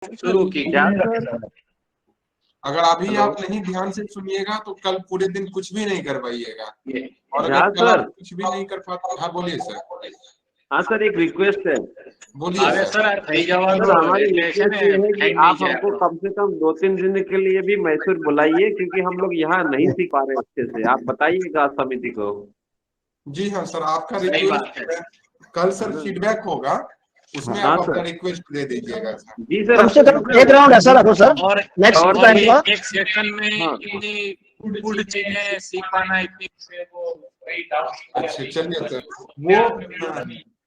शुरू की क्या? अगर अभी आप नहीं ध्यान से सुनिएगा तो कल पूरे दिन कुछ भी नहीं कर पाइएगा, और हाँ अगर कल सर। आप कुछ भी नहीं कर पाते। हाँ बोलिए सर। हाँ सर, एक रिक्वेस्ट है। बोलिए अरे सर। सर सर, हमारी रिक्वेस्ट ये है कि आप हमको कम से कम 2-3 दिन के लिए भी मैसूर बुलाइए, क्योंकि हम लोग यहाँ नहीं सीख पा रहे अच्छे से। आप बताइएगा समिति को। जी हाँ सर, आपका सही बात रिक्वेस्ट कल सर फीडबैक होगा, उसमें हाँ आप अपना सर। रिक्वेस्ट दे दीजिएगा सर। जी सर। कम से कम एक राउंड ऐसा रखो सर, और नेक्स्ट और टाइम का। एक सेशन में इतनी गुड चीजें सीख पाना, इतनी से वो वही डाउट। अच्छा चलिए सर, वो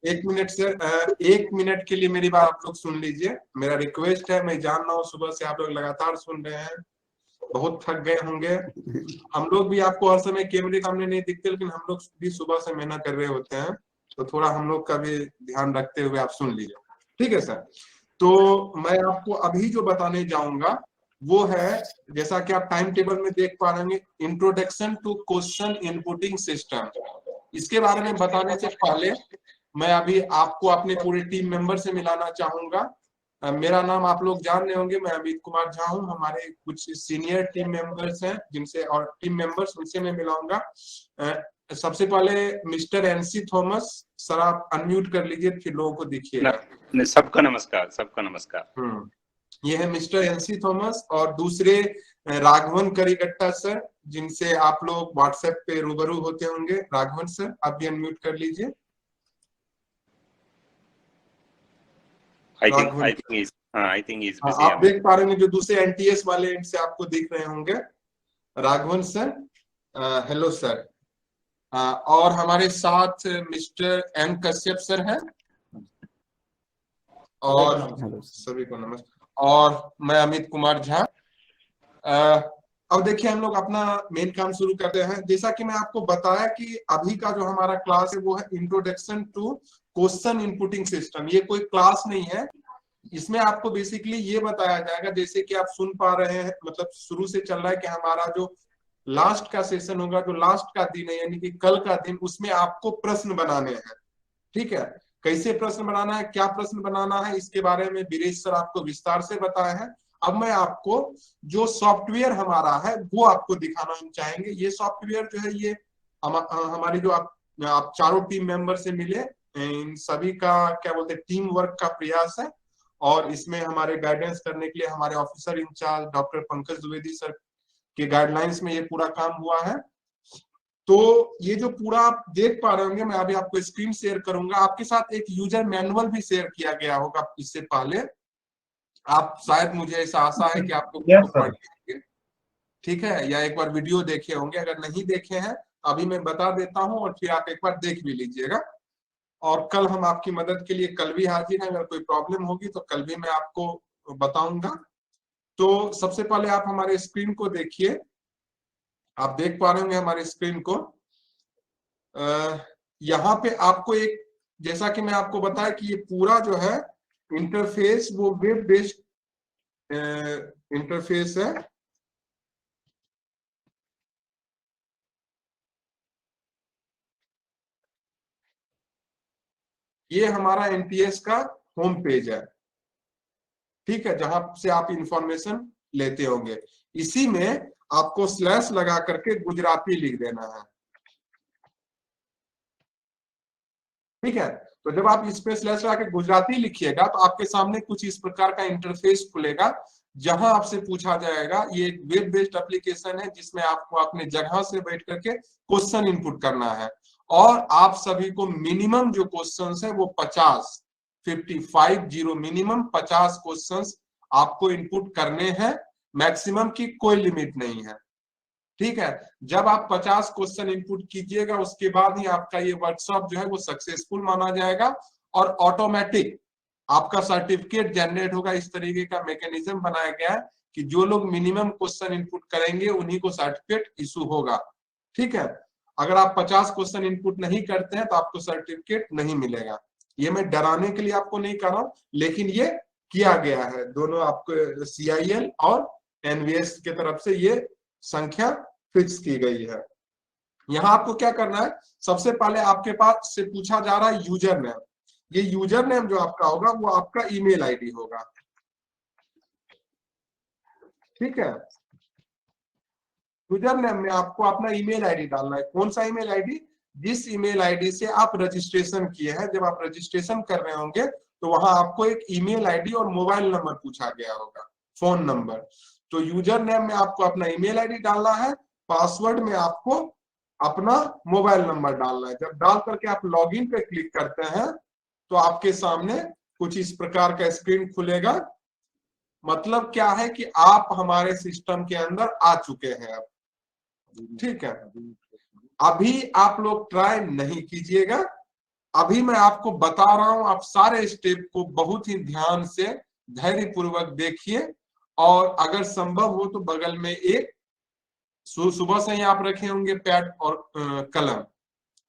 एक मिनट सर, 1 मिनट के लिए मेरी बात आप लोग सुन लीजिए। मेरा रिक्वेस्ट है, मैं जान रहा हूँ सुबह से आप लोग लगातार सुन रहे हैं, बहुत थक गए होंगे। हम लोग भी आपको हर समय कैमरे के सामने नहीं दिखते, लेकिन हम लोग भी सुबह से मेहनत कर रहे होते हैं, तो थोड़ा हम लोग का भी ध्यान रखते हुए आप सुन लीजिए, ठीक है सर। तो मैं आपको अभी जो बताने जाऊंगा वो है, जैसा कि आप टाइम टेबल में देख पा रहे हैं, introduction to question inputting system. इसके बारे में बताने से पहले मैं अभी आपको अपने पूरे टीम मेंबर से मिलाना चाहूंगा। मेरा नाम आप लोग जान रहे होंगे, मैं अमित कुमार झा हूं। हमारे कुछ सीनियर टीम मेंबर्स हैं जिनसे, और टीम मेंबर्स उनसे मैं मिलाऊंगा। सबसे पहले मिस्टर एनसी थॉमस सर, आप अनम्यूट कर लीजिए, फिर लोगों को दिखिएगा। सबका नमस्कार, सबका नमस्कार। ये है मिस्टर एनसी थॉमस, और दूसरे राघवन करिगट्टा सर, जिनसे आप लोग व्हाट्सएप पे रूबरू होते होंगे। राघवन सर, आप भी अनम्यूट कर लीजिए। I think is busy. आप देख पा रहे हैं जो दूसरे एनटीएस वाले इनसे आपको दिख रहे होंगे। Raghavan sir, hello sir. और हमारे साथ मिस्टर एम कश्यप सर हैं, और सभी को नमस्कार। और मैं अमित कुमार झा। अब देखिए, हम लोग अपना मेन काम शुरू करते हैं। जैसा कि मैं आपको बताया कि अभी का जो हमारा क्लास है वो है introduction to question inputting system. ये कोई क्लास नहीं है, इसमें आपको बेसिकली ये बताया जाएगा, जैसे कि आप सुन पा रहे हैं, मतलब शुरू से चल रहा है कि हमारा जो लास्ट का सेशन होगा, जो लास्ट का दिन है यानी कि कल का दिन, उसमें आपको प्रश्न बनाने हैं, ठीक है। कैसे प्रश्न बनाना है, क्या प्रश्न बनाना है, इसके बारे में वीरेश सर आपको विस्तार से बताए हैं। अब मैं आपको जो सॉफ्टवेयर हमारा है वो आपको दिखाना हम चाहेंगे। ये सॉफ्टवेयर जो है, ये हमारी जो आप चारों टीम मेंबर से मिले, इन सभी का क्या बोलते हैं, टीम वर्क का प्रयास है। और इसमें हमारे गाइडेंस करने के लिए हमारे officer in-charge doctor Pankaj Dwivedi sir के गाइडलाइंस में ये पूरा काम हुआ है। तो ये जो पूरा आप देख पा रहे होंगे, मैं अभी आपको स्क्रीन शेयर करूंगा। आपके साथ एक यूजर मैनुअल भी शेयर किया गया होगा इससे पहले। आप शायद, मुझे ऐसा आशा है कि आप लोग पढ़ लेंगे, ठीक है, या एक बार वीडियो देखे होंगे। अगर नहीं देखे हैं, अभी मैं बता देता हूं, और फिर आप एक बार देख भी लीजिएगा। और कल हम आपकी मदद के लिए कल भी हाजिर हैं। अगर कोई प्रॉब्लम होगी तो कल भी मैं आपको बताऊंगा। तो सबसे पहले आप हमारे स्क्रीन को देखिए। आप देख पा रहे होंगे हमारे स्क्रीन को। यहाँ पे आपको एक, जैसा कि मैं आपको बताया कि ये पूरा जो है इंटरफेस वो वेब बेस्ड इंटरफेस है। ये हमारा एनटीएस का होम पेज है, ठीक है, जहां से आप इंफॉर्मेशन लेते होंगे। इसी में आपको स्लैश लगा करके गुजराती लिख देना है, ठीक है। तो जब आप इस पे स्लैश लगा के गुजराती लिखिएगा तो आपके सामने कुछ इस प्रकार का इंटरफेस खुलेगा, जहां आपसे पूछा जाएगा, ये एक वेब बेस्ड एप्लीकेशन है जिसमें आपको अपने जगह से बैठ करके क्वेश्चन इनपुट करना है। और आप सभी को मिनिमम जो क्वेश्चंस है वो 55 मिनिमम 50 क्वेश्चंस आपको इनपुट करने हैं। मैक्सिमम की कोई लिमिट नहीं है, ठीक है। जब आप 50 क्वेश्चन इनपुट कीजिएगा, उसके बाद ही आपका ये वर्कशॉप जो है वो सक्सेसफुल माना जाएगा, और ऑटोमेटिक आपका सर्टिफिकेट जनरेट होगा। इस तरीके का मैकेनिज्म बनाया गया है कि जो लोग मिनिमम क्वेश्चन इनपुट करेंगे उन्हीं को सर्टिफिकेट इशू होगा, ठीक है। अगर आप 50 क्वेश्चन इनपुट नहीं करते हैं तो आपको सर्टिफिकेट नहीं मिलेगा। ये मैं डराने के लिए आपको नहीं कर रहा हूं, लेकिन ये किया गया है। दोनों आपको CIL और NVS की तरफ से ये संख्या फिक्स की गई है। यहाँ आपको क्या करना है, सबसे पहले आपके पास से पूछा जा रहा है यूजर नेम। ये यूजर नेम जो आपका होगा वो आपका ईमेल आईडी होगा, ठीक है। यूजर नेम में आपको अपना ईमेल आईडी डालना है। कौन सा ईमेल आईडी? जिस ईमेल आईडी से आप रजिस्ट्रेशन किए हैं। जब आप रजिस्ट्रेशन कर रहे होंगे तो वहां आपको एक ईमेल आईडी और मोबाइल नंबर पूछा गया होगा, फोन नंबर। तो यूजर नेम में आपको अपना ईमेल आईडी डालना है, पासवर्ड में आपको अपना मोबाइल नंबर डालना है। जब डाल करके आप लॉगिन पे क्लिक करते हैं तो आपके सामने कुछ इस प्रकार का स्क्रीन खुलेगा। मतलब क्या है कि आप हमारे सिस्टम के अंदर आ चुके हैं अब, ठीक है। अभी आप लोग ट्राई नहीं कीजिएगा, अभी मैं आपको बता रहा हूं, आप सारे स्टेप को बहुत ही ध्यान से धैर्य पूर्वक देखिए। और अगर संभव हो तो बगल में एक सुबह से ही आप रखे होंगे पैड और कलम,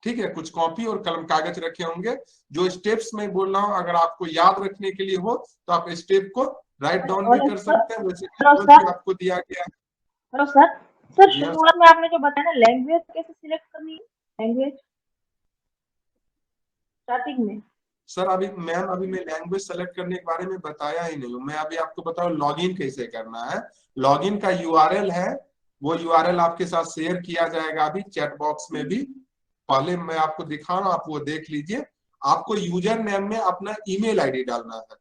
ठीक है, कुछ कॉपी और कलम कागज रखे होंगे। जो स्टेप्स मैं बोल रहा हूं अगर आपको याद रखने के लिए हो तो आप स्टेप को राइट डाउन भी कर सकते हैं, वैसे आपको दिया गया है। हेलो सर, शुरुआत में आपने जो बताया ना लैंग्वेज कैसे सिलेक्ट करनी है, लैंग्वेज स्टार्टिंग में। सर अभी मैं लैंग्वेज सेलेक्ट करने के बारे में बताया ही नहीं हूँ। मैं अभी आपको बताऊं लॉगिन कैसे करना है। लॉगिन का यूआरएल है, वो यूआरएल आपके साथ शेयर किया जाएगा अभी चैट बॉक्स में भी। पहले मैं आपको दिखा रहा हूं, आप वो देख लीजिए। आपको यूजर नेम में अपना ईमेल आईडी डालना है,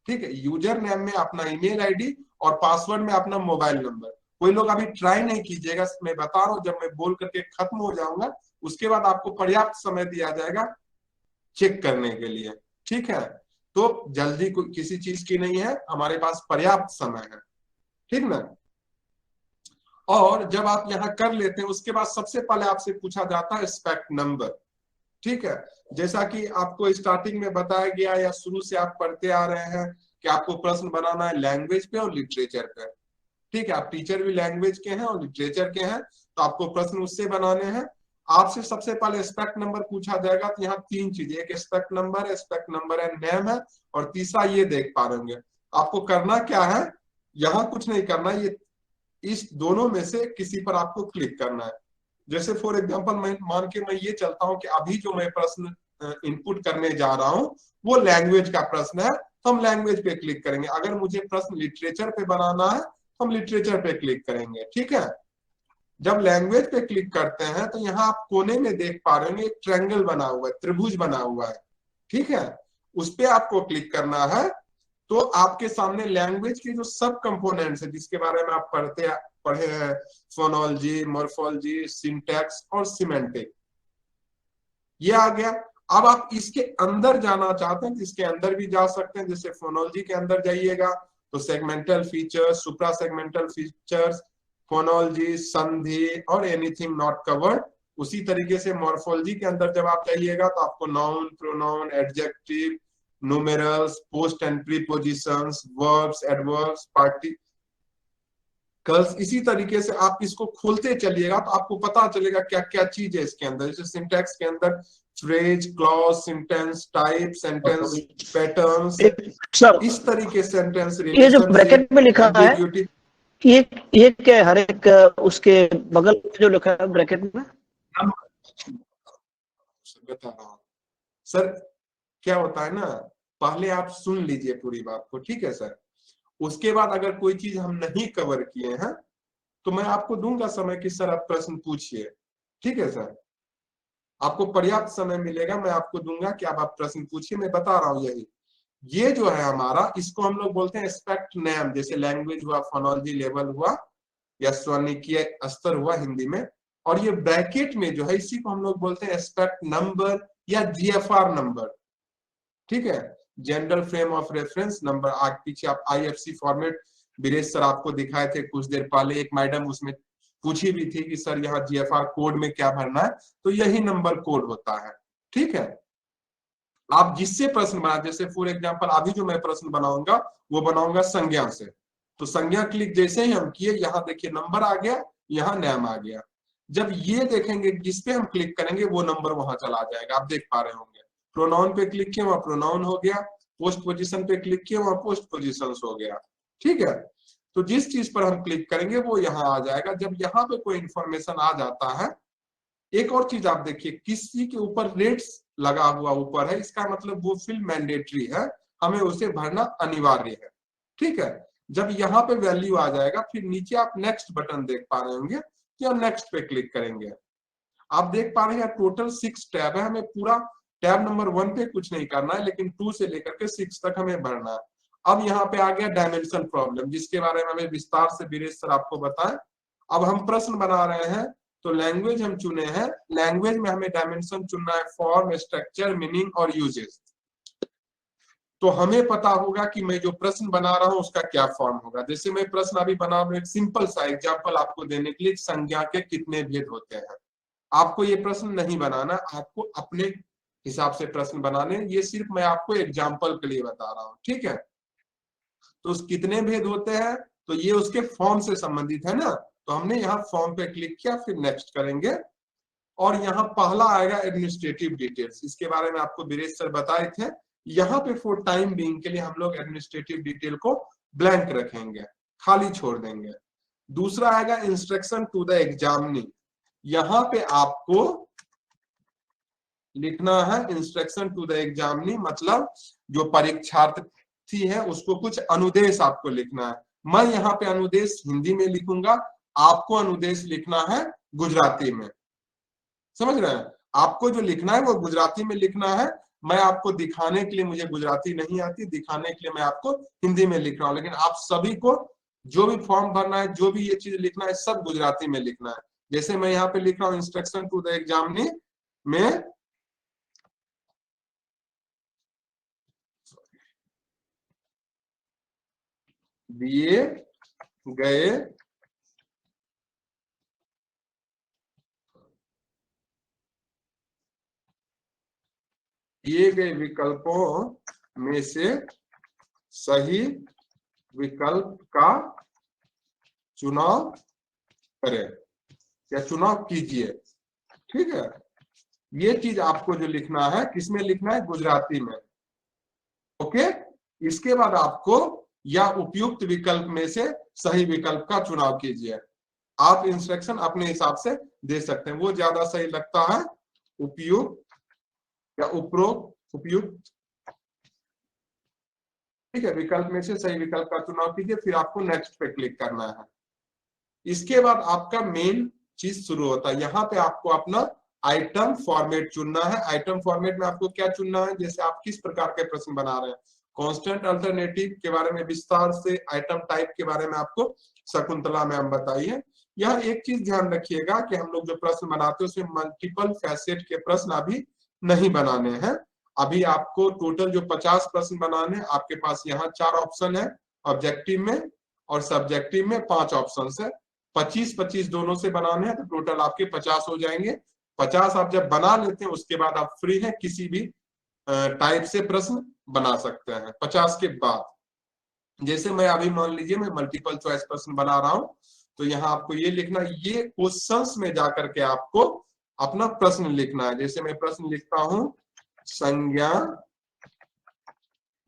ठीक है। यूजर नेम में अपना ईमेल आईडी और पासवर्ड में अपना मोबाइल नंबर। कोई लोग अभी ट्राई नहीं कीजिएगा, मैं बता रहा हूँ, जब मैं बोल करके खत्म हो जाऊंगा उसके बाद आपको पर्याप्त समय दिया जाएगा चेक करने के लिए, ठीक है। तो जल्दी किसी चीज की नहीं है, हमारे पास पर्याप्त समय है, ठीक ना। और जब आप यहाँ कर लेते हैं उसके बाद सबसे पहले आपसे पूछा जाता है एस्पेक्ट नंबर, ठीक है। जैसा कि आपको स्टार्टिंग में बताया गया या शुरू से आप पढ़ते आ रहे हैं कि आपको प्रश्न बनाना है लैंग्वेज पे और लिटरेचर पे, ठीक है। आप टीचर भी लैंग्वेज के हैं और लिटरेचर के हैं तो आपको प्रश्न उससे बनाने हैं। आपसे सबसे पहले एस्पेक्ट नंबर पूछा जाएगा। तो यहाँ तीन चीजें, एक एस्पेक्ट नंबर एंड नेम है, और तीसरा ये देख पा रहे होंगे। आपको करना क्या है, यहाँ कुछ नहीं करना, ये इस दोनों में से किसी पर आपको क्लिक करना है। जैसे फॉर एग्जांपल मान के मैं ये चलता हूं कि अभी जो मैं प्रश्न इनपुट करने जा रहा हूं वो लैंग्वेज का प्रश्न है, तो हम लैंग्वेज पे क्लिक करेंगे। अगर मुझे प्रश्न लिटरेचर पे बनाना है तो हम लिटरेचर पे क्लिक करेंगे, ठीक है। जब लैंग्वेज पे क्लिक करते हैं तो यहाँ आप कोने में देख पा रहे हैं एक ट्रायंगल बना हुआ है, त्रिभुज बना हुआ है, ठीक है। उस पे आपको क्लिक करना है। तो आपके सामने लैंग्वेज के जो सब कंपोनेंट्स है जिसके बारे में आप पढ़े हैं, फोनोलॉजी, मॉर्फोलॉजी, सिंटैक्स और सिमेंटिक, ये आ गया। अब आप इसके अंदर जाना चाहते हैं तो इसके अंदर भी जा सकते हैं। जैसे फोनोलॉजी के अंदर जाइएगा तो सेगमेंटल फीचर्स, सुप्रा सेगमेंटल फीचर्स, फोनोलॉजी, संधि और एनीथिंग नॉट कवर्ड। उसी तरीके से मॉर्फोलॉजी के अंदर जब आप जाइएगा तो आपको noun, pronoun, adjective, numerals, post and prepositions, verbs, adverbs, particles, इसी तरीके से आप इसको खोलते चलिएगा तो आपको पता चलेगा क्या क्या चीज है इसके अंदर। जैसे सिंटैक्स के अंदर phrase, clause, sentence type, sentence patterns, इस तरीके से सेंटेंस। ये जो ब्रैकेट में लिखा है ये क्या, हर एक उसके बगल में जो लिखा है ब्रैकेट में, बता रहा हूं सर। क्या होता है ना, पहले आप सुन लीजिए पूरी बात को, ठीक है सर। उसके बाद अगर कोई चीज हम नहीं कवर किए हैं तो मैं आपको दूंगा समय कि सर आप प्रश्न पूछिए, ठीक है सर। आपको पर्याप्त समय मिलेगा, मैं आपको दूंगा कि आप प्रश्न पूछिए। मैं बता रहा हूं यही, ये जो है हमारा, इसको हम लोग बोलते हैं एस्पेक्ट नेम। जैसे लैंग्वेज हुआ, फोनोलॉजी लेवल हुआ या स्वनिकीय स्तर हुआ हिंदी में। और ये ब्रैकेट में जो है इसी को हम लोग बोलते हैं एस्पेक्ट नंबर या जीएफआर नंबर, ठीक है, general frame of reference number. आगे पीछे आप आईएफसी फॉर्मेट बीरेश सर आपको दिखाए थे कुछ देर पहले, एक मैडम उसमें पूछी भी थी कि सर यहाँ जीएफआर कोड में क्या भरना है, तो यही नंबर कोड होता है, ठीक है। आप जिससे प्रश्न बना, जैसे फॉर एग्जांपल अभी जो मैं प्रश्न बनाऊंगा वो बनाऊंगा संज्ञा से। तो संज्ञा क्लिक जैसे ही हम किए, यहाँ देखिए नंबर आ गया, यहाँ नाम आ गया। जब ये देखेंगे जिसपे हम क्लिक करेंगे वो नंबर वहां चला जाएगा, आप देख पा रहे होंगे। प्रोनाउन पे क्लिक किया, वहां प्रोनाउन हो गया। पोस्ट पोजीशन पे क्लिक किया, वहां पोस्ट पोजीशन हो गया, ठीक है। तो जिस चीज पर हम क्लिक करेंगे वो यहाँ आ जाएगा। जब यहाँ पे कोई इंफॉर्मेशन आ जाता है, एक और चीज आप देखिए, किसी के ऊपर रेट्स लगा हुआ ऊपर है, इसका मतलब वो फील्ड मैंडेटरी है, हमें उसे भरना अनिवार्य है, ठीक है। जब यहाँ पे वैल्यू आ जाएगा फिर नीचे आप नेक्स्ट बटन देख पा रहे होंगे, या नेक्स्ट पे क्लिक करेंगे। आप देख पा रहे हैं टोटल 6 टैब है, हमें पूरा टैब नंबर 1 पे कुछ नहीं करना है, लेकिन 2 से लेकर के 6 तक हमें भरना है। अब यहाँ पे आ गया डायमेंशन प्रॉब्लम, जिसके बारे में हमें विस्तार से वीरेश सर आपको बताएं। अब हम प्रश्न बना रहे हैं, तो लैंग्वेज हम चुने हैं, लैंग्वेज में हमें डायमेंशन चुनना है फॉर्म, स्ट्रक्चर, मीनिंग और यूजेस। तो हमें पता होगा कि मैं जो प्रश्न बना रहा हूं उसका क्या फॉर्म होगा। जैसे मैं प्रश्न अभी बना रहा हूं, एक सिंपल सा एग्जांपल आपको देने के लिए, संज्ञा के कितने भेद होते हैं। आपको ये प्रश्न नहीं बनाना, आपको अपने हिसाब से प्रश्न बनाने, ये सिर्फ मैं आपको एग्जांपल के लिए बता रहा हूं, ठीक है। तो उस कितने भेद होते हैं, तो ये उसके फॉर्म से संबंधित है ना, तो हमने यहाँ फॉर्म पे क्लिक किया, फिर नेक्स्ट करेंगे। और यहाँ पहला आएगा एडमिनिस्ट्रेटिव डिटेल्स, इसके बारे में आपको वीरेश सर बताए थे। यहाँ पे फॉर टाइम बीइंग के लिए हम लोग एडमिनिस्ट्रेटिव डिटेल को ब्लैंक रखेंगे, खाली छोड़ देंगे। दूसरा आएगा इंस्ट्रक्शन टू द एग्जामिनी, यहाँ पे आपको लिखना है इंस्ट्रक्शन टू द एग्जामिनी, मतलब जो परीक्षार्थी है उसको कुछ अनुदेश आपको लिखना है। मैं यहाँ पे अनुदेश हिंदी में लिखूंगा, आपको अनुदेश लिखना है गुजराती में, समझ रहे हैं। आपको जो लिखना है वो गुजराती में लिखना है। मैं आपको दिखाने के लिए, मुझे गुजराती नहीं आती, दिखाने के लिए मैं आपको हिंदी में लिख रहा हूँ, लेकिन आप सभी को जो भी फॉर्म भरना है, जो भी ये चीज लिखना है, सब गुजराती में लिखना है। जैसे मैं यहाँ पे लिख रहा हूँ इंस्ट्रक्शन टू द एग्जामिनी में दिए गए विकल्पों में से सही विकल्प का चुनाव करें या चुनाव कीजिए, ठीक है। ये चीज आपको जो लिखना है, किसमें लिखना है, गुजराती में, ओके। इसके बाद आपको या उपयुक्त विकल्प में से सही विकल्प का चुनाव कीजिए। आप इंस्ट्रक्शन अपने हिसाब से दे सकते हैं, वो ज्यादा सही लगता है, उपयुक्त या उपरोक्त, उपयुक्त, ठीक है। विकल्प में से सही विकल्प का चुनाव कीजिए, फिर आपको नेक्स्ट पे क्लिक करना है। इसके बाद आपका मेन चीज शुरू होता है। यहाँ पे आपको अपना आइटम फॉर्मेट चुनना है। आइटम फॉर्मेट में आपको क्या चुनना है, जैसे आप किस प्रकार के प्रश्न बना रहे हैं। कांस्टेंट अल्टरनेटिव के बारे में विस्तार से, आइटम टाइप के बारे में आपको शकुंतला मैम बताइए। यह एक चीज ध्यान रखिएगा कि हम लोग जो प्रश्न बनाते हैं उसमें मल्टीपल फैसेट के प्रश्न अभी नहीं बनाने हैं। अभी आपको टोटल जो 50 प्रश्न बनाने, आपके पास यहाँ 4 ऑप्शन है, ऑब्जेक्टिव में और सब्जेक्टिव में 5 ऑप्शन है। 25-25 दोनों से बनाने हैं, तो टोटल आपके 50 हो जाएंगे। 50 आप जब बना लेते हैं उसके बाद आप फ्री हैं, किसी भी टाइप से प्रश्न बना सकते हैं 50 के बाद। जैसे मैं अभी मान लीजिए मैं मल्टीपल चॉइस प्रश्न बना रहा हूं, तो यहाँ आपको ये लिखना, ये क्वेश्चंस में जाकर के आपको अपना प्रश्न लिखना है। जैसे मैं प्रश्न लिखता हूं, संज्ञा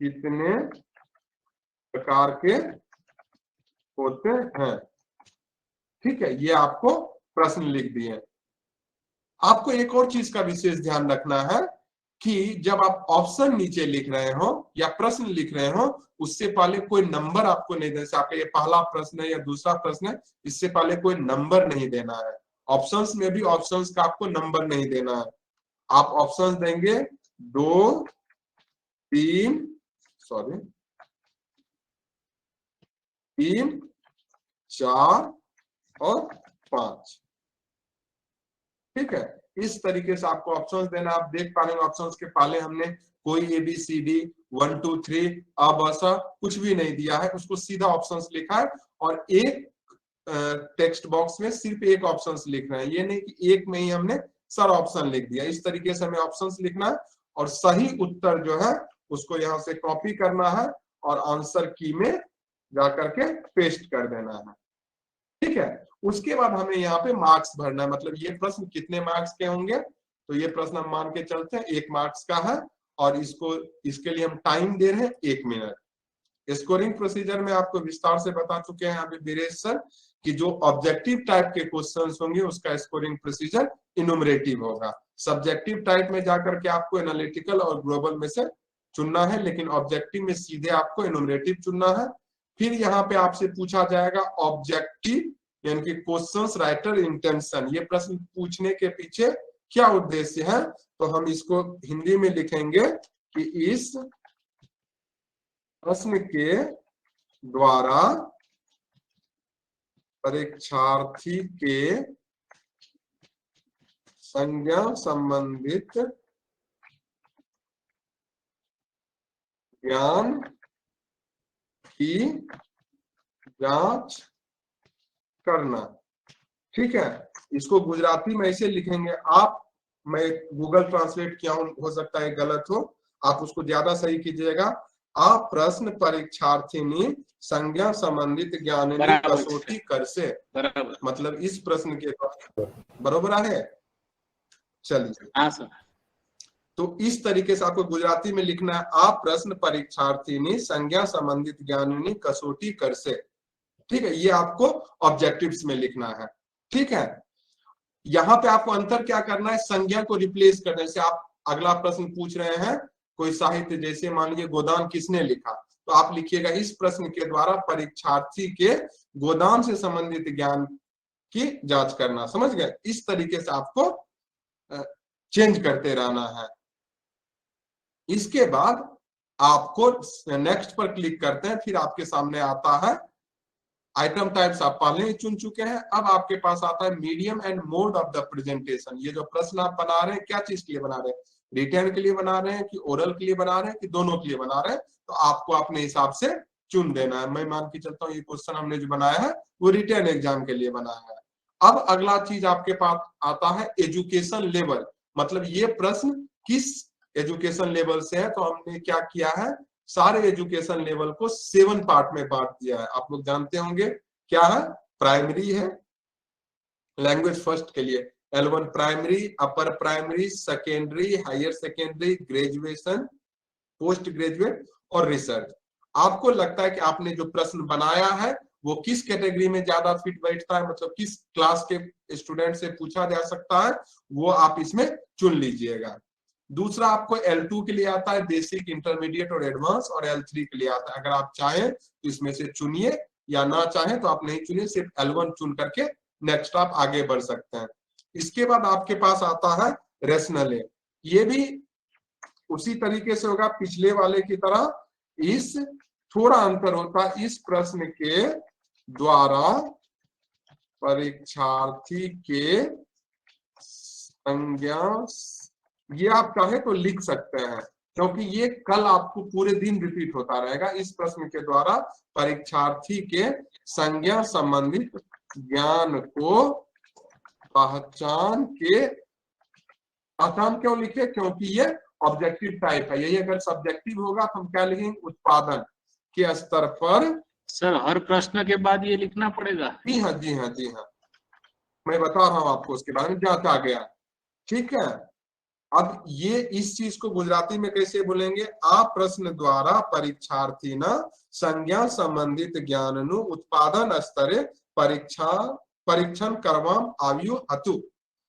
कितने प्रकार के होते हैं, ठीक है। ये आपको प्रश्न लिख दिए। आपको एक और चीज का विशेष ध्यान रखना है कि जब आप ऑप्शन नीचे लिख रहे हो या प्रश्न लिख रहे हो, उससे पहले कोई नंबर आपको नहीं देना। आपका ये पहला प्रश्न है या दूसरा प्रश्न है, इससे पहले कोई नंबर नहीं देना है। ऑप्शंस में भी ऑप्शंस का आपको नंबर नहीं देना है। आप ऑप्शंस देंगे 2, 3, 4 और 5, ठीक है। इस तरीके से आपको ऑप्शंस देना। आप देख पा रहे हैं ऑप्शंस के पहले हमने कोई ABCD 1 2 3 अबसा कुछ भी नहीं दिया है, उसको सीधा ऑप्शंस लिखा है। और एक टेक्स्ट बॉक्स में सिर्फ एक ऑप्शंस लिख रहे हैं, ये नहीं कि एक में ही हमने सारा ऑप्शन लिख दिया। इस तरीके से हमें ऑप्शंस लिखना है और सही उत्तर जो है उसको यहाँ से कॉपी करना है और आंसर की में जाकर के पेस्ट कर देना है, ठीक है। उसके बाद हमें यहाँ पे मार्क्स भरना है, मतलब ये प्रश्न कितने मार्क्स के होंगे। तो ये प्रश्न हम मान के चलते हैं 1 मार्क्स का है और इसके लिए हम टाइम दे रहे हैं 1 मिनट। स्कोरिंग प्रोसीजर में आपको विस्तार से बता चुके हैं अभी वीरेश सर कि जो ऑब्जेक्टिव टाइप के क्वेश्चंस होंगे उसका स्कोरिंग प्रोसीजर इनुमरेटिव होगा। सब्जेक्टिव टाइप में जाकर के आपको एनालिटिकल और ग्लोबल में से चुनना है, लेकिन ऑब्जेक्टिव में सीधे आपको इनुमरेटिव चुनना है। फिर यहाँ पे आपसे पूछा जाएगा ऑब्जेक्टिव यानी कि क्वेश्चंस राइटर इंटेंशन, ये प्रश्न पूछने के पीछे क्या उद्देश्य है, तो हम इसको हिंदी में लिखेंगे कि इस प्रश्न के द्वारा परीक्षार्थी के संज्ञा संबंधित ज्ञान की जांच करना। ठीक है, इसको गुजराती में ऐसे लिखेंगे आप, मैं गूगल ट्रांसलेट किया हूं, हो सकता है गलत हो, आप उसको ज्यादा सही कीजिएगा। आप प्रश्न परीक्षार्थिनी संज्ञा संबंधित ज्ञान कसौटी कर से, मतलब इस प्रश्न के बरोबर है। चलिए, हाँ सर। तो इस तरीके से आपको गुजराती में लिखना है, आप प्रश्न परीक्षार्थिनी संज्ञा संबंधित ज्ञानिनी कसौटी कर से। ठीक है, ये आपको ऑब्जेक्टिव्स में लिखना है। ठीक है, यहाँ पे आपको अंतर क्या करना है, संज्ञा को रिप्लेस करने से। आप अगला प्रश्न पूछ रहे हैं कोई साहित्य, जैसे मान लीजिए गोदान किसने लिखा, तो आप लिखिएगा इस प्रश्न के द्वारा परीक्षार्थी के गोदान से संबंधित ज्ञान की जांच करना। समझ गए, इस तरीके से आपको चेंज करते रहना है। इसके बाद आपको नेक्स्ट पर क्लिक करते हैं, फिर आपके सामने आता है आइटम टाइप्स, आप पहले ही चुन चुके हैं। अब आपके पास आता है medium and mode of the presentation. ये जो प्रश्न आप बना रहे हैं, क्या चीज के लिए बना रहे हैं, रिटर्न के लिए बना रहे हैं कि ओरल के लिए बना रहे हैं कि दोनों के लिए बना रहे हैं, तो आपको अपने हिसाब से चुन देना है। मैं मान के चलता हूँ ये क्वेश्चन हमने जो बनाया है वो रिटर्न एग्जाम के लिए बनाया है। अब अगला चीज आपके पास आता है एजुकेशन लेवल, मतलब ये प्रश्न किस एजुकेशन लेवल से है। तो हमने क्या किया है, सारे एजुकेशन लेवल को 7 पार्ट में बांट दिया है। आप लोग जानते होंगे क्या है, प्राइमरी है, लैंग्वेज फर्स्ट के लिए L1 primary, upper primary, secondary, higher secondary, graduation, post graduate और रिसर्च। आपको लगता है कि आपने जो प्रश्न बनाया है वो किस कैटेगरी में ज्यादा फिट बैठता है, मतलब किस क्लास के स्टूडेंट से पूछा जा सकता है, वो आप इसमें चुन लीजिएगा। दूसरा आपको L2 के लिए आता है, बेसिक, इंटरमीडिएट और एडवांस, और L3 के लिए आता है। अगर आप चाहें तो इसमें से चुनिए, या ना चाहें तो आप नहीं चुनिए, सिर्फ L1 चुन करके नेक्स्ट आप आगे बढ़ सकते हैं। इसके बाद आपके पास आता है रेशनल, ये भी उसी तरीके से होगा पिछले वाले की तरह। इस थोड़ा अंतर होता है, इस प्रश्न के द्वारा परीक्षार्थी के संज्ञा, ये आप चाहे तो लिख सकते हैं क्योंकि ये कल आपको पूरे दिन रिपीट होता रहेगा। इस प्रश्न के द्वारा परीक्षार्थी के संज्ञा संबंधित ज्ञान को पहचान क्यों लिखे, क्योंकि ये ऑब्जेक्टिव टाइप है। यही अगर सब्जेक्टिव होगा तो हम क्या लिखेंगे, उत्पादन के स्तर पर। सर हर प्रश्न के बाद ये लिखना पड़ेगा? जी हाँ, जी हाँ, जी हाँ, मैं बता रहा हूँ आपको उसके बारे में, जांचा गया। ठीक है, अब ये इस चीज को गुजराती में कैसे बोलेंगे, आ प्रश्न द्वारा परीक्षार्थी न संज्ञा संबंधित ज्ञान नु उत्पादन स्तरे परीक्षण करवाम आव्यु हतु,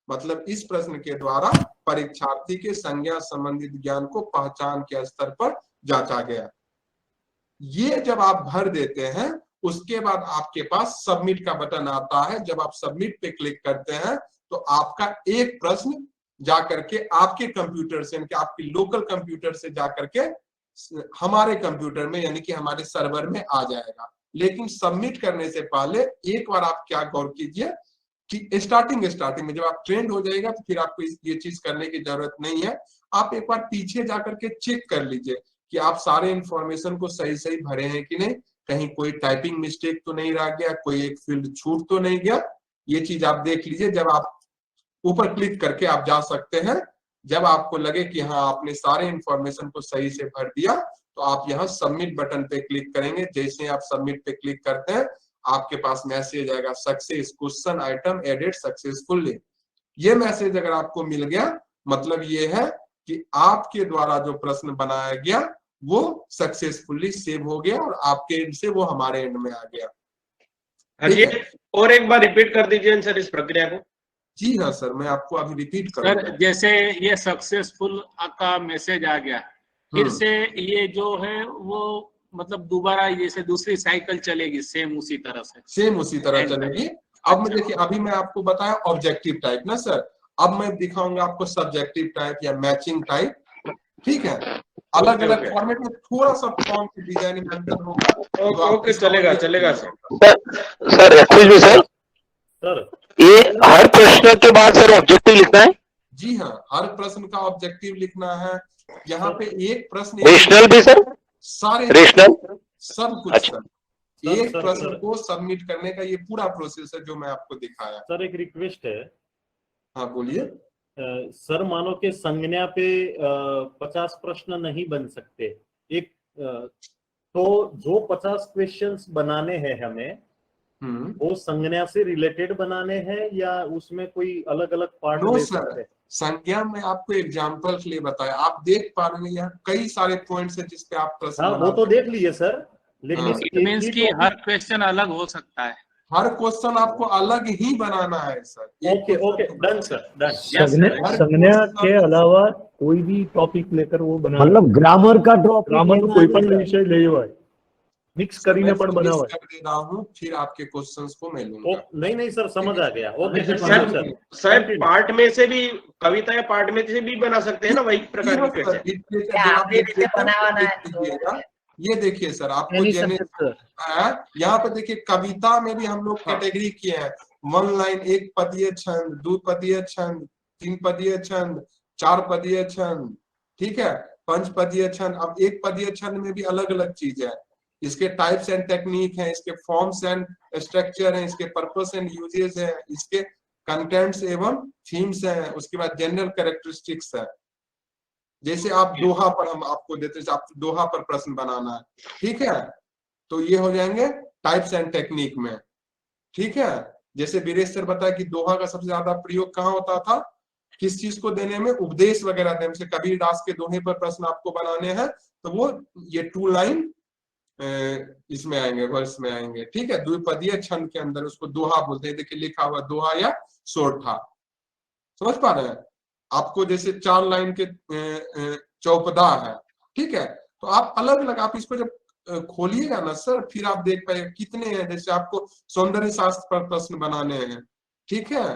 मतलब इस प्रश्न के द्वारा परीक्षार्थी के संज्ञा संबंधित ज्ञान को पहचान के स्तर पर जांचा गया। ये जब आप भर देते हैं उसके बाद आपके पास सबमिट का बटन आता है। जब आप सबमिट पे क्लिक करते हैं तो आपका एक प्रश्न जाकर के आपके कंप्यूटर से, यानी कि आपकी लोकल कंप्यूटर से जाकर के हमारे कंप्यूटर में, यानी कि हमारे सर्वर में आ जाएगा। लेकिन सबमिट करने से पहले एक बार आप क्या गौर कीजिए कि स्टार्टिंग में जब आप ट्रेंड हो जाएगा तो फिर आपको ये चीज करने की जरूरत नहीं है। आप एक बार पीछे जाकर के चेक कर लीजिए कि आप सारे इंफॉर्मेशन को सही भरे हैं कि नहीं, कहीं कोई टाइपिंग मिस्टेक तो नहीं रह गया, कोई एक फील्ड छूट तो नहीं गया। ये चीज आप देख लीजिए। जब आप ऊपर क्लिक करके आप जा सकते हैं, जब आपको लगे कि हाँ आपने सारे इंफॉर्मेशन को सही से भर दिया तो आप यहाँ सबमिट बटन पे क्लिक करेंगे। जैसे आप सबमिट पे क्लिक करते हैं आपके पास मैसेज आएगा, success question item added successfully. ये मैसेज अगर आपको मिल गया मतलब ये है कि आपके द्वारा जो प्रश्न बनाया गया वो सक्सेसफुली सेव हो गया और आपके एंड से वो हमारे एंड में आ गया। और एक बार रिपीट कर दीजिए सर इस प्रक्रिया को। जी हाँ सर, मैं आपको अभी रिपीट करूंगा। सर जैसे ये सक्सेसफुल का मैसेज आ गया, फिर से ये जो है वो मतलब दोबारा जैसे दूसरी साइकिल चलेगी सेम उसी तरह से, सेम उसी तरह चलेगी। अब मैं देखिए, अभी मैं आपको बताया ऑब्जेक्टिव टाइप ना सर, अब मैं दिखाऊंगा आपको सब्जेक्टिव टाइप या मैचिंग टाइप, ठीक है। अलग अलग फॉर्मेट में थोड़ा सा फॉर्म की डिजाइनिंग अंतर होगा। ओके, चलेगा चलेगा सर एक्सक्यूज मी सर, ये हर प्रश्न के बाद सर ऑब्जेक्टिव लिखना है? जी हाँ, हर प्रश्न का ऑब्जेक्टिव लिखना है। यहाँ पे एक प्रश्न, रेशनल भी सर? सारे रेशनल सब कुछ अच्छा। सर। एक प्रश्न को सबमिट करने का ये पूरा प्रोसेस है जो मैं आपको दिखाया। सर एक रिक्वेस्ट है। हाँ बोलिए। सर मानो के संज्ञा पे 50 प्रश्न नहीं बन सकते, एक तो जो 50 क्वेश्चंस बनाने हैं हमें, वो संज्ञा से रिलेटेड बनाने हैं या उसमें कोई अलग अलग पार्ट ले सकते हैं? संज्ञा में आपको एग्जाम्पल के लिए बताया, आप देख पा रहे हैं यहाँ कई सारे पॉइंट्स हैं जिसपे आप प्रश्न, हाँ वो तो देख लीजिए सर, लेकिन मींस कि हर क्वेश्चन अलग हो सकता है, हर क्वेश्चन आपको अलग ही बनाना है sir. Okay okay, done sir, done. संज्ञा के अलावा कोई भी टॉपिक लेकर वो बना, मतलब ग्रामर का ड्रॉप, ग्रामर कोई पण विषय ले हुआ है, मिक्स करीने पण बना हुआ है। कर दे रहा हूँ, फिर आपके क्वेश्चंस को मैं लूंगा। नहीं नहीं सर, समझ आ गया। ओके सर, पार्ट में से भी कविता या पार्ट में से भी बना सकते हैं ना, वही प्रकार की क्वेश्चन। ये देखिए सर, आपको यहाँ पे देखिए कविता में भी हम लोग कैटेगरी किए हैं, 1 लाइन, 1 पदीय छंद, 2 पदीय छंद, 3 पदीय छंद, 4 पदीय छंद, ठीक है, 5 पदीय छंद। अब 1 पदीय छंद में भी अलग अलग चीज है, इसके टाइप्स एंड टेक्निक है, इसके फॉर्म्स एंड स्ट्रक्चर है, इसके पर्पस एंड यूजेस है, इसके कंटेंट्स एवं थीम्स है, उसके बाद जनरल कैरेक्टरिस्टिक्स है। जैसे आप दोहा पर हम आपको देते हैं, आप दोहा पर प्रश्न बनाना है, ठीक है, तो ये हो जाएंगे टाइप्स एंड टेक्निक में, ठीक है। जैसे वीरेश सर बताया कि दोहा का सबसे ज्यादा प्रयोग कहाँ होता था, किस चीज को देने में, उपदेश वगैरह देने में। कबीर दास के दोहे पर प्रश्न आपको बनाने हैं तो वो ये 2 लाइन इसमें आएंगे, वर्ष में आएंगे, ठीक है। द्विपदीय छंद के अंदर उसको दोहा बोलते हैं, देखिए लिखा हुआ दोहा या सोरठा, समझ पा रहे हैं। आपको जैसे 4 लाइन के चौपदा है, ठीक है, तो आप अलग अलग, आप इसको जब खोलिएगा ना सर, फिर आप देख पाएंगे कितने हैं। जैसे आपको सौंदर्य शास्त्र पर प्रश्न बनाने हैं, ठीक है,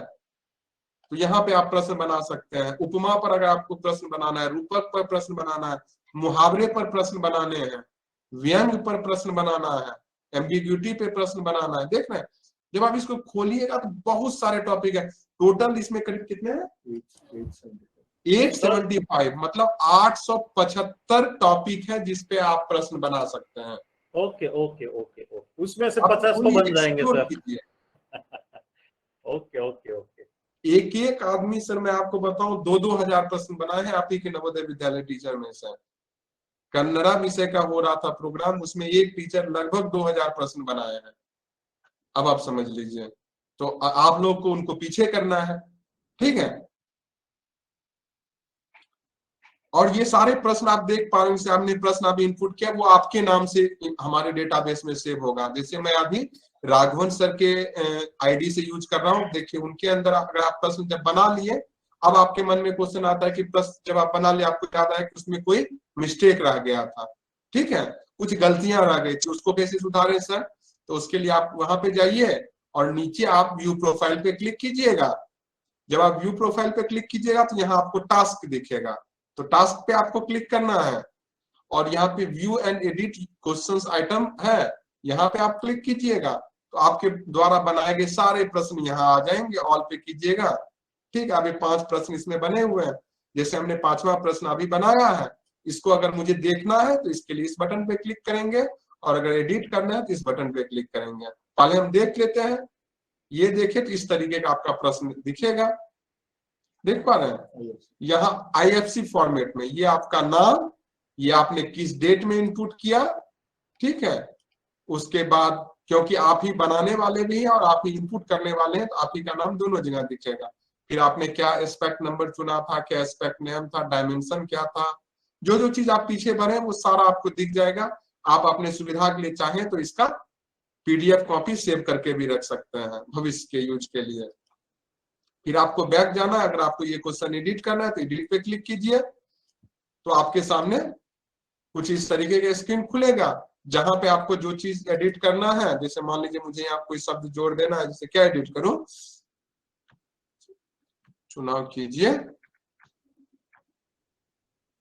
तो यहाँ पे आप प्रश्न बना सकते हैं। उपमा पर अगर आपको प्रश्न बनाना है, रूपक पर प्रश्न बनाना है, मुहावरे पर प्रश्न बनाने हैं, व्यंग पर प्रश्न बनाना है, एम्बिग्यूटी पे प्रश्न बनाना है। देख रहे हैं, जब आप इसको खोलिएगा तो बहुत सारे टॉपिक है। टोटल इसमें करीब कितने हैं, 875, मतलब 875 टॉपिक है जिसपे आप प्रश्न बना सकते हैं। ओके ओके ओके ओके, उसमें से 50 तो बन जाएंगे सर। Okay okay okay. एक एक आदमी सर, मैं आपको बताऊं, 2-2 हजार प्रश्न बनाए हैं आप ही के नवोदय विद्यालय टीचर में से। कन्नड़ा विषय का हो रहा था प्रोग्राम, उसमें एक टीचर लगभग 2000 प्रश्न बनाए हैं। अब आप समझ लीजिए, तो आप लोग को उनको पीछे करना है, ठीक है। और ये सारे प्रश्न आप देख पा रहे हैं, आपने प्रश्न अभी इनपुट किया, वो आपके नाम से हमारे डेटाबेस में सेव होगा। जैसे मैं अभी राघवन सर के आईडी से यूज कर रहा हूँ, देखिए उनके अंदर अगर आप प्रश्न जब बना लिए, अब आपके मन में क्वेश्चन आता है कि प्रश्न जब आप बना लिए, आपको याद आया कि उसमें कोई मिस्टेक रह गया था, ठीक है, कुछ गलतियां रह गई थी, उसको कैसे सुधारे सर। तो उसके लिए आप वहां पे जाइए और नीचे आप व्यू प्रोफाइल पे क्लिक कीजिएगा। जब आप व्यू प्रोफाइल पे क्लिक कीजिएगा तो यहाँ आपको टास्क दिखेगा, तो टास्क पे आपको क्लिक करना है और यहाँ पे view and edit questions item है, यहाँ पे आप क्लिक कीजिएगा तो आपके द्वारा बनाए गए सारे प्रश्न यहाँ आ जाएंगे। ऑल पे कीजिएगा, ठीक है। अभी 5 प्रश्न इसमें बने हुए हैं, जैसे हमने 5वां प्रश्न अभी बनाया है, इसको अगर मुझे देखना है तो इसके लिए इस बटन पे क्लिक करेंगे, और अगर एडिट करना है तो इस बटन पे क्लिक करेंगे। पहले हम देख लेते हैं, ये देखिए तो इस तरीके का आपका प्रश्न दिखेगा, देख पा रहे हैं। यहाँ IFC फॉर्मेट में ये आपका नाम, ये आपने किस डेट में इनपुट किया, ठीक है। उसके बाद क्योंकि आप ही बनाने वाले भी हैं और आप ही इनपुट करने वाले हैं, तो आप ही का नाम दोनों जगह दिखेगा। फिर आपने क्या एस्पेक्ट नंबर चुना था, क्या एस्पेक्ट नेम था, डायमेंशन क्या था, जो जो चीज आप पीछे भरे वो सारा आपको दिख जाएगा। आप अपने सुविधा के लिए चाहें तो इसका PDF कॉपी सेव करके भी रख सकते हैं भविष्य के यूज के लिए। फिर आपको बैक जाना है, अगर आपको ये क्वेश्चन एडिट करना है तो एडिट पे क्लिक कीजिए, तो आपके सामने कुछ इस तरीके का स्क्रीन खुलेगा। जहां पे आपको जो चीज एडिट करना है, जैसे मान लीजिए मुझे यहाँ कोई शब्द जोड़ देना है, जैसे क्या एडिट करूं, चुनाव कीजिए।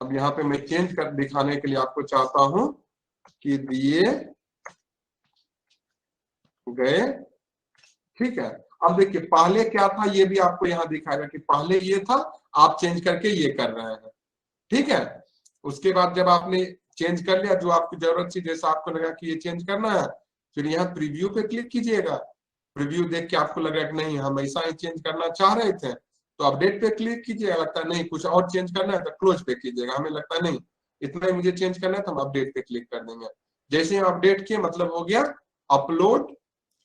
अब यहाँ पे मैं चेंज कर दिखाने के लिए आपको चाहता हूं कि दिए गए, ठीक है। अब देखिए पहले क्या था ये भी आपको यहाँ दिखाएगा कि पहले ये था, आप चेंज करके ये कर रहे हैं, ठीक है। उसके बाद जब आपने चेंज कर लिया जो आपकी जरूरत थी, जैसा आपको लगा कि ये चेंज करना है, फिर यहाँ प्रीव्यू पे क्लिक कीजिएगा। प्रीव्यू देख के आपको लगा कि नहीं हम ऐसा ही चेंज करना चाह रहे थे, तो अपडेट पे क्लिक कीजिएगा। लगता है नहीं कुछ और चेंज करना है तो क्लोज पे कीजिएगा। हमें लगता है नहीं इतना ही मुझे चेंज करना है तो हम अपडेट पे क्लिक कर देंगे। जैसे हम अपडेट किए मतलब हो गया upload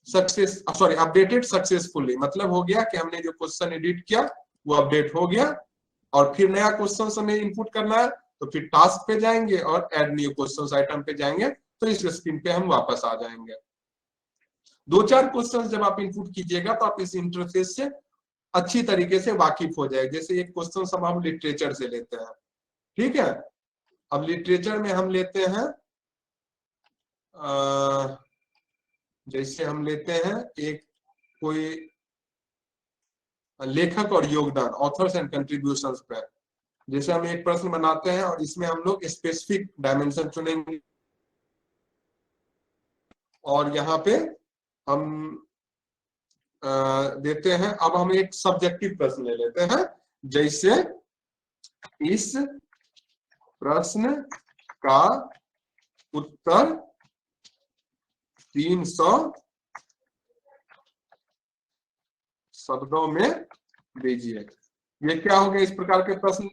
success, sorry updated successfully, मतलब हो गया कि हमने जो क्वेश्चन एडिट किया वो अपडेट हो गया। और फिर नया क्वेश्चन हमें इनपुट करना है तो फिर टास्क पे जाएंगे और ऐड न्यू क्वेश्चन आइटम पे जाएंगे, तो इस स्क्रीन पे हम वापस आ जाएंगे। 2-4 क्वेश्चन जब आप इनपुट कीजिएगा तो आप इस इंटरफेस से अच्छी तरीके से वाकिफ हो जाए। जैसे एक क्वेश्चन सब हम लिटरेचर से लेते हैं, ठीक है। अब लिटरेचर में हम लेते हैं जैसे हम लेते हैं एक कोई लेखक और योगदान, ऑथर्स एंड कंट्रीब्यूशंस पे। जैसे हम एक प्रश्न बनाते हैं और इसमें हम लोग स्पेसिफिक डायमेंशन चुनेंगे और यहाँ पे हम देते हैं। अब हम एक सब्जेक्टिव प्रश्न ले लेते हैं, जैसे इस प्रश्न का उत्तर 300 शब्दों में दीजिए। ये क्या हो गया, इस प्रकार के प्रश्न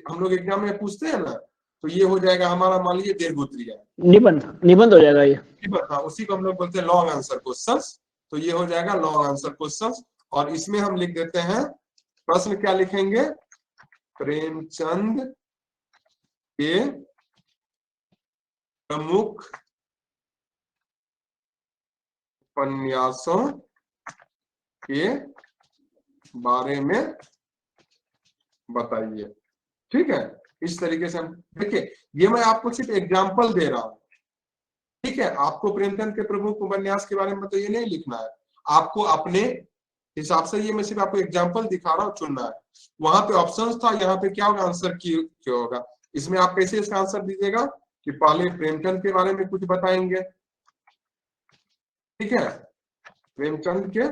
हम लोग एग्जाम में पूछते हैं ना, तो ये हो जाएगा हमारा मान लीजिए दीर्घोत्तरीय निबंध हो जाएगा ये। हाँ, उसी को हम लोग बोलते हैं लॉन्ग आंसर क्वेश्चंस। तो ये हो जाएगा लॉन्ग आंसर क्वेश्चंस। और इसमें हम लिख देते हैं प्रश्न, क्या लिखेंगे, प्रेमचंद के प्रमुख उपन्यासों के बारे में बताइए, ठीक है। इस तरीके से हम देखिए, ये मैं आपको सिर्फ एग्जांपल दे रहा हूं, ठीक है। आपको प्रेमचंद के प्रमुख उपन्यास के बारे में तो ये नहीं लिखना है, आपको अपने हिसाब से, ये मैं सिर्फ आपको एग्जांपल दिखा रहा हूँ, चुनना है। वहां पे ऑप्शंस था, यहाँ पे क्या होगा, आंसर क्या होगा। इसमें आप कैसे इसका आंसर दीजिएगा कि पहले प्रेमचंद के बारे में कुछ बताएंगे, ठीक है, प्रेमचंद के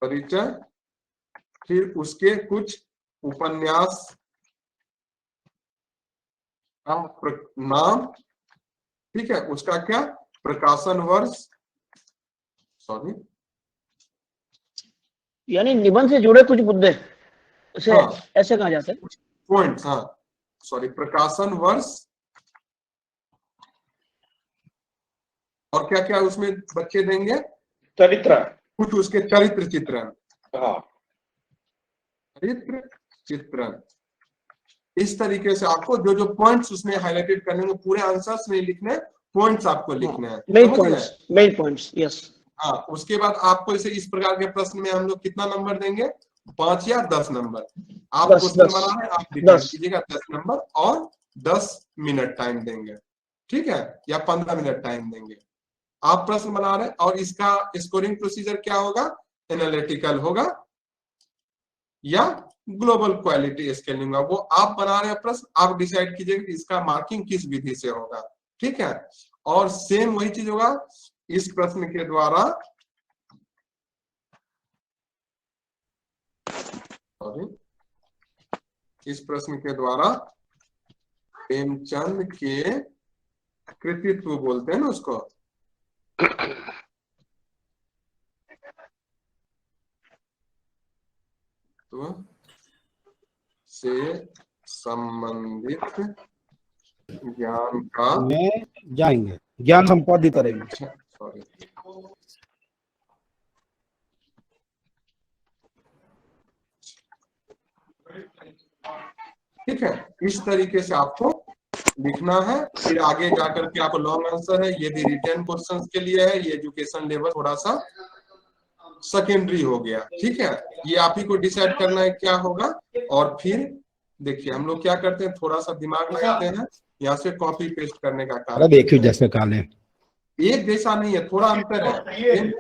परिचय, फिर उसके कुछ उपन्यास का नाम, ठीक है, उसका क्या प्रकाशन वर्ष, सॉरी यानी निबंध से जुड़े कुछ मुद्दे उसे ऐसे कहा जाता है, पॉइंट्स, हाँ सॉरी, प्रकाशन वर्ष, और क्या क्या उसमें बच्चे देंगे, चरित्र, कुछ उसके चरित्र चित्रण, हाँ चरित्र चित्रण। इस तरीके से आपको जो जो पॉइंट्स उसमें हाईलाइटेड करने में, पूरे आंसर्स नहीं लिखने, पॉइंट्स आपको लिखने हैं, मेन पॉइंट्स, यस। हाँ, उसके बाद आपको इस प्रकार के प्रश्न में हम लोग कितना नंबर देंगे, 5 या 10 नंबर। आप क्वेश्चन बना रहे हैं, आप डिफाइन कीजिएगा 10 नंबर, और 10 मिनट टाइम देंगे, ठीक है, या 15 मिनट टाइम देंगे। आप प्रश्न बना रहे हैं और इसका स्कोरिंग प्रोसीजर क्या होगा, एनालिटिकल होगा या ग्लोबल क्वालिटी स्केलिंग होगा, वो आप बना रहे हैं प्रश्न, आप डिसाइड कीजिएगा कि इसका मार्किंग किस विधि से होगा, ठीक है। और सेम वही चीज होगा इस प्रश्न के द्वारा, इस प्रश्न के द्वारा प्रेमचंद के कृतित्व बोलते हैं ना उसको, तो से संबंधित ज्ञान का में जाएंगे, ज्ञान संपादित करेंगे, सॉरी, ठीक है। इस तरीके से आपको लिखना है। फिर आगे जाकर के आपको लॉन्ग आंसर है, ये भी रिटर्न क्वेश्चंस के लिए है, ये एजुकेशन लेवल थोड़ा सा सेकेंडरी हो गया, ठीक है। ये आप ही को डिसाइड करना है क्या होगा। और फिर देखिए हम लोग क्या करते हैं, थोड़ा सा दिमाग लगाते हैं यहाँ से कॉपी पेस्ट करने का काम। अरे देखिए जैसे काले एक जैसा नहीं है, थोड़ा अंतर है,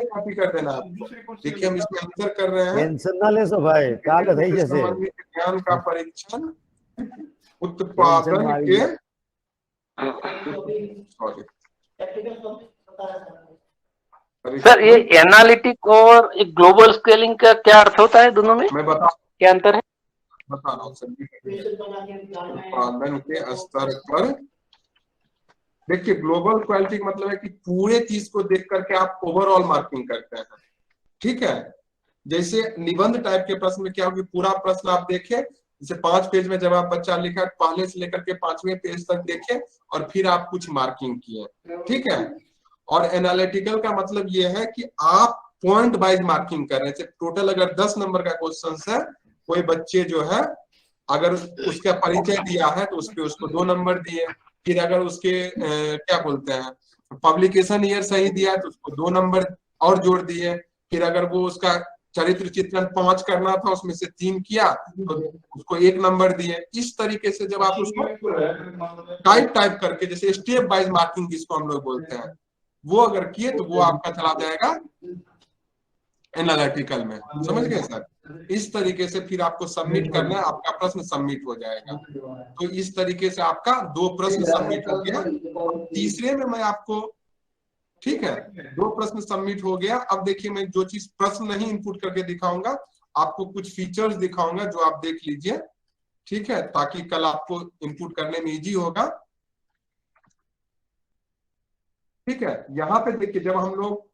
कॉपी कर देना आपको। देखिए हम इसमें अंतर कर रहे हैं। टेंशन ना ले सो भाई, काले नहीं जैसे ज्ञान का परीक्षण उत्पादन के सर ये एनालिटिक और एक ग्लोबल स्केलिंग का क्या अर्थ होता है, दोनों में मैं बता क्या अंतर है? बता रहा हूँ सर। उत्पादन के स्तर पर देखिए, ग्लोबल क्वालिटी मतलब है कि पूरे चीज को देख करके आप ओवरऑल मार्किंग करते हैं, ठीक है। जैसे निबंध टाइप के प्रश्न में क्या होगी, पूरा प्रश्न आप देखें, जैसे 5 पेज में जब आप बच्चा लिखा पहले से लेकर के 5वें पेज तक देखे और फिर आप कुछ मार्किंग किए, ठीक है। और एनालिटिकल का मतलब ये है कि आप पॉइंट वाइज मार्किंग कर रहे हैं। टोटल अगर 10 नंबर का क्वेश्चन है, कोई बच्चे जो है अगर उसका परिचय दिया है तो उस पे उसको 2 नंबर दिए, फिर अगर उसके क्या बोलते हैं पब्लिकेशन ईयर सही दिया है तो उसको 2 नंबर और जोड़ दिए, फिर अगर वो उसका चरित्र चित्रण 5 करना था उसमें से 3 किया तो उसको 1 नंबर दिए। इस तरीके से जब आप उसको टाइप करके, जैसे स्टेप वाइज मार्किंग जिसको हम लोग बोलते हैं, वो अगर किए तो वो आपका चला जाएगा एनालिटिकल में। समझ गए सर? इस तरीके से फिर आपको सबमिट करना है, आपका प्रश्न सबमिट हो जाएगा। तो इस तरीके से आपका 2 प्रश्न सबमिट हो गया। तीसरे में मैं आपको, ठीक है, 2 प्रश्न सबमिट हो गया। अब देखिए मैं जो चीज प्रश्न नहीं इनपुट करके दिखाऊंगा, आपको कुछ फीचर्स दिखाऊंगा जो आप देख लीजिए, ठीक है, ताकि कल आपको इनपुट करने में इजी होगा, ठीक है। यहाँ पे देखिए जब हम लोग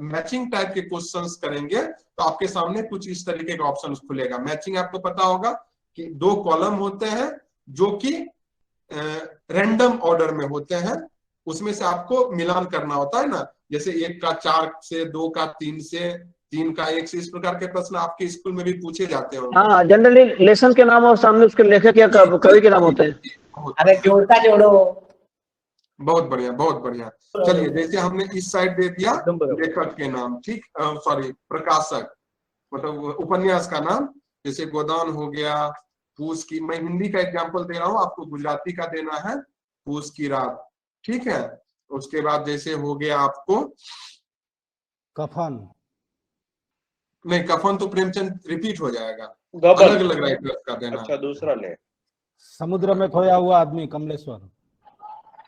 मैचिंग टाइप के क्वेश्चंस करेंगे तो आपके सामने कुछ इस तरीके का ऑप्शन खुलेगा। मैचिंग आपको पता होगा कि 2 कॉलम होते हैं जो कि रैंडम ऑर्डर में होते हैं, उसमें से आपको मिलान करना होता है ना, जैसे 1 का 4 से, 2 का 3 से, 3 का 1 से, इस प्रकार के प्रश्न आपके स्कूल में भी पूछे जाते हैं। हाँ, जनरली लेसन के नाम और सामने उसके लेखक या कवि के नाम होते हैं। अरे जोड़ता जोड़ो। बहुत बढ़िया, बहुत बढ़िया। चलिए, जैसे हमने इस साइड दे दिया लेखक के नाम, ठीक, सॉरी प्रकाशक मतलब उपन्यास का नाम, जैसे गोदान हो गया, पूस की, मैं हिंदी का एग्जांपल दे रहा हूँ, आपको गुजराती का देना है, पूस की रात, ठीक है। उसके बाद जैसे हो गया आपको कफन, नहीं कफन तो प्रेमचंद रिपीट हो जाएगा, गबन अलग अलग राइटर का देना। अच्छा दूसरा ले, समुद्र में खोया हुआ आदमी, कमलेश्वर।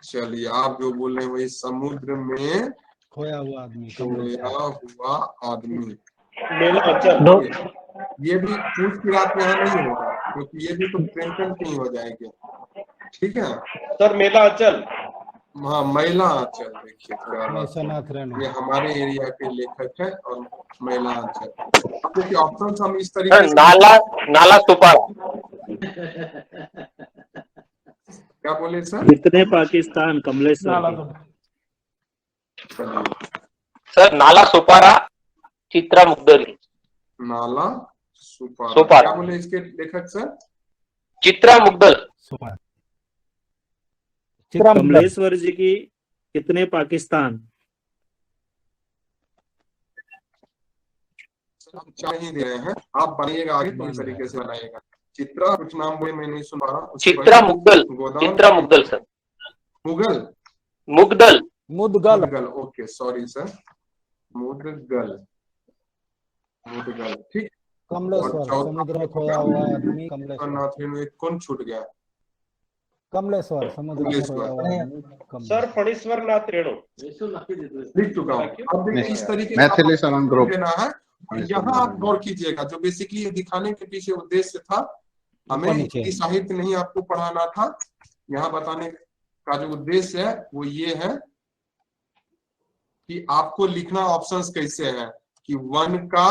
चलिए आप जो बोल रहे हैं वही, समुद्र में खोया हुआ आदमी, खोया हुआ आदमी। मेला अचल, ये भी पूछ की रात में यहाँ नहीं होगा क्योंकि ये भी तो प्रेमचंद नहीं हो जाएंगे, ठीक है सर। मेला अचल, हाँ महिला आंचल, देखिए ये हमारे एरिया के लेखक है और महिला आंचल। अब देखिए ऑप्शन हम इस तरीके से, नाला सुपारा। क्या बोले सर? कितने पाकिस्तान, कमलेश्वर। सर नाला सुपारा, चित्रा मुग्दली। नाला सुपारा, क्या बोले इसके लेखक सर? चित्रा मुग्दल। कमलेश्वर जी की कितने पाकिस्तान। हम 4 ही दे रहे हैं, आप बनाइएगा आगे इस तरीके से बनाइएगा। चित्रा, कुछ नाम बोले मैं नहीं सुन पा रहा। Chitra Mudgal, Chitra Mudgal sir. Mughal, Mudgal, Mudgal, okay sorry sir, Mudgal, Mudgal, ठीक। कमलेश्वर, समुद्र में खोया हुआ आदमी, कमलेश्वर। कौन छूट गया? कमलेश्वर, समुद्र में खोया हुआ आदमी। सर फणीश्वर नाथ रेणु लिख चुका हूँ। अब देखिए इस तरीके से देना है। यहाँ आप गौर कीजिएगा, जो बेसिकली ये दिखाने के पीछे उद्देश्य था, हमें हिंदी साहित्य नहीं आपको पढ़ाना था, यहाँ बताने का जो उद्देश्य है वो ये है कि आपको लिखना ऑप्शंस कैसे है कि 1 का,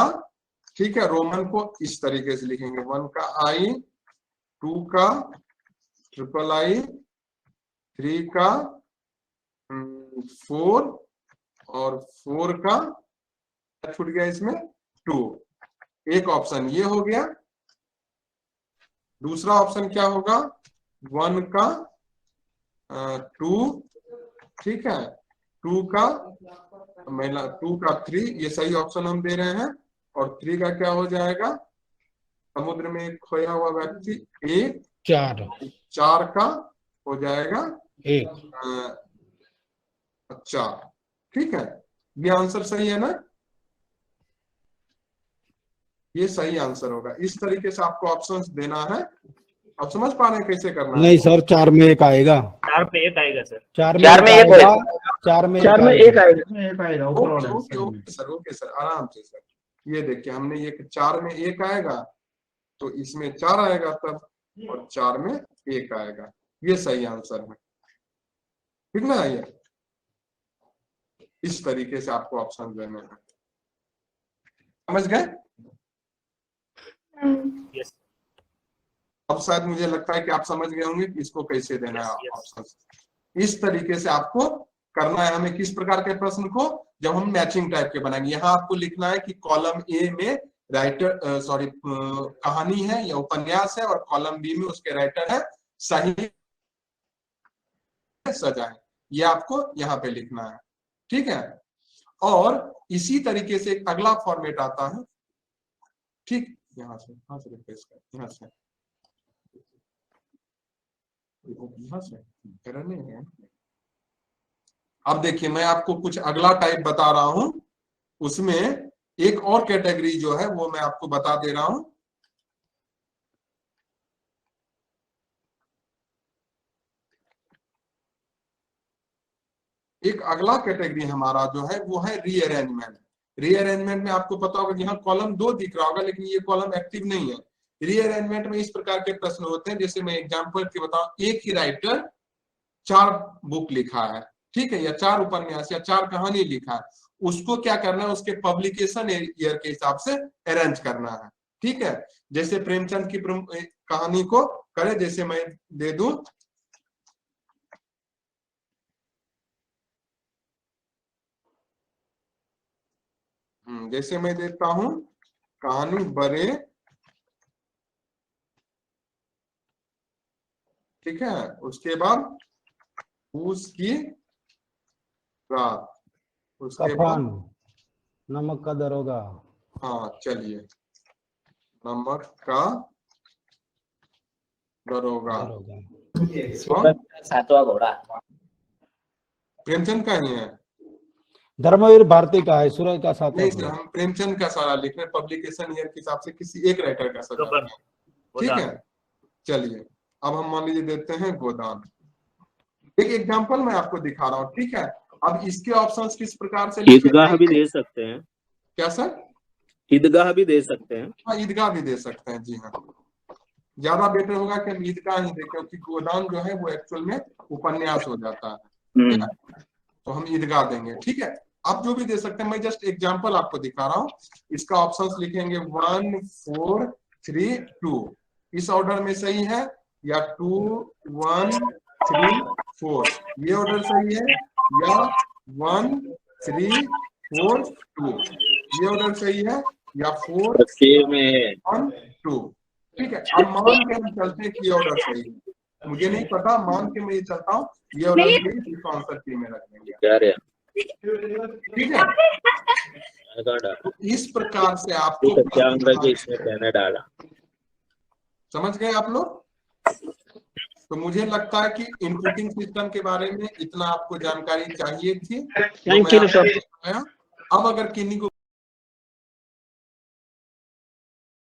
ठीक है, रोमन को इस तरीके से लिखेंगे, 1 का आई, 2 का ट्रिपल आई, 3 का 4 और 4 का छूट गया इसमें 2। एक ऑप्शन ये हो गया। दूसरा ऑप्शन क्या होगा? 1 का 2, ठीक है, 2 का महिला, 2 का 3, ये सही ऑप्शन हम दे रहे हैं। और 3 का क्या हो जाएगा? समुद्र में खोया हुआ व्यक्ति 1, 4 का हो जाएगा 4। ठीक है, ये आंसर सही है ना? ये सही आंसर होगा। इस तरीके से आपको ऑप्शंस देना है। आप समझ पा रहे हैं कैसे करना है? नहीं सर, 4 में 1 आएगा। 4 पे 1 आएगा सर। 4 में 1 आएगा। 4 में 1 आएगा। ओके सर, आराम से सर। ये देखिए, हमने ये 4 में 1 आएगा तो इसमें 4 आएगा तब, और 4 में 1 आएगा। ये सही आंसर है। ठीक ना? ये इस तरीके से आपको ऑप्शन देने हैं। समझ गए? यस। अब शायद मुझे लगता है कि आप समझ गए होंगे कि इसको कैसे देना है ऑप्शन। इस तरीके से आपको करना है हमें। किस प्रकार के प्रश्न को? जब हम मैचिंग टाइप के बनाएंगे। यहाँ आपको लिखना है कि कॉलम ए में राइटर कहानी है या उपन्यास है, और कॉलम बी में उसके राइटर है, सही सजा है। ये आपको यहाँ पे लिखना है। ठीक है, और इसी तरीके से एक अगला फॉर्मेट आता है। ठीक, यहाँ से रिप्लेस कर, यहाँ से नहीं है। अब देखिए, मैं आपको कुछ अगला टाइप बता रहा हूं। उसमें एक और कैटेगरी जो है वो मैं आपको बता दे रहा हूं। एक अगला कैटेगरी हमारा जो है वो है रीअरेंजमेंट। रीअरेंजमेंट में आपको पता होगा कि यहाँ कॉलम 2 दिख रहा होगा, लेकिन ये कॉलम एक्टिव नहीं है। रीअरेंजमेंट में इस प्रकार के प्रश्न होते हैं, जैसे मैं एग्जांपल के बताऊं, एक ही राइटर 4 बुक लिखा है, ठीक है, या 4 उपन्यास या 4 कहानी लिखा है। उसको क्या करना है? उसके पब्लिकेशन ईयर के हिसाब से अरेंज करना है। ठीक है, जैसे प्रेमचंद की कहानी को करे, जैसे मैं दे दूं, जैसे मैं देता हूं कहानी बड़े, ठीक है, उसके बाद उसकी रात, उसके बाद नमक का दरोगा। हाँ चलिए, नमक का दरोगा। 7वां घोड़ा प्रेमचंद का ही है। धर्मवीर भारती का है। सूरज का 7वां नहीं सर, हम प्रेमचंद का सारा लिख रहे हैं, पब्लिकेशन ईयर के हिसाब से किसी एक राइटर का सजा। ठीक है, चलिए अब हम मान लीजिए देते हैं गोदान। एक एग्जांपल मैं आपको दिखा रहा हूँ। ठीक है, अब इसके ऑप्शंस किस प्रकार से? ईदगाह भी दे सकते हैं। क्या सर? ईदगाह भी दे सकते हैं। हाँ, ईदगाह भी दे सकते हैं। जी हाँ, ज्यादा बेटर होगा कि हम ईदगाह ही दें, क्योंकि गोदान जो है वो एक्चुअल में उपन्यास हो जाता है। तो हम ईदगाह देंगे। ठीक है, आप जो भी दे सकते हैं, मैं जस्ट एग्जांपल आपको दिखा रहा हूँ। इसका ऑप्शंस लिखेंगे 1 4 3 2। इस ऑर्डर में सही है, या 2 1 3 4 ये ऑर्डर सही है, या 1 3 4 2 ये ऑर्डर सही है, या 4 1 2। ठीक है, अब मान के हम चलते हैं कि ये ऑर्डर सही है। मुझे नहीं पता, मान के मैं ये चलता हूँ ये ऑर्डर सही, इसको आंसर की में रख देंगे। ठीक है, तो इस प्रकार से आपको इसमें डाला। समझ गए आप लोग? तो मुझे लगता है कि इनपुटिंग सिस्टम के बारे में इतना आपको जानकारी चाहिए थी। Thank you sir. अब अगर किन्हीं को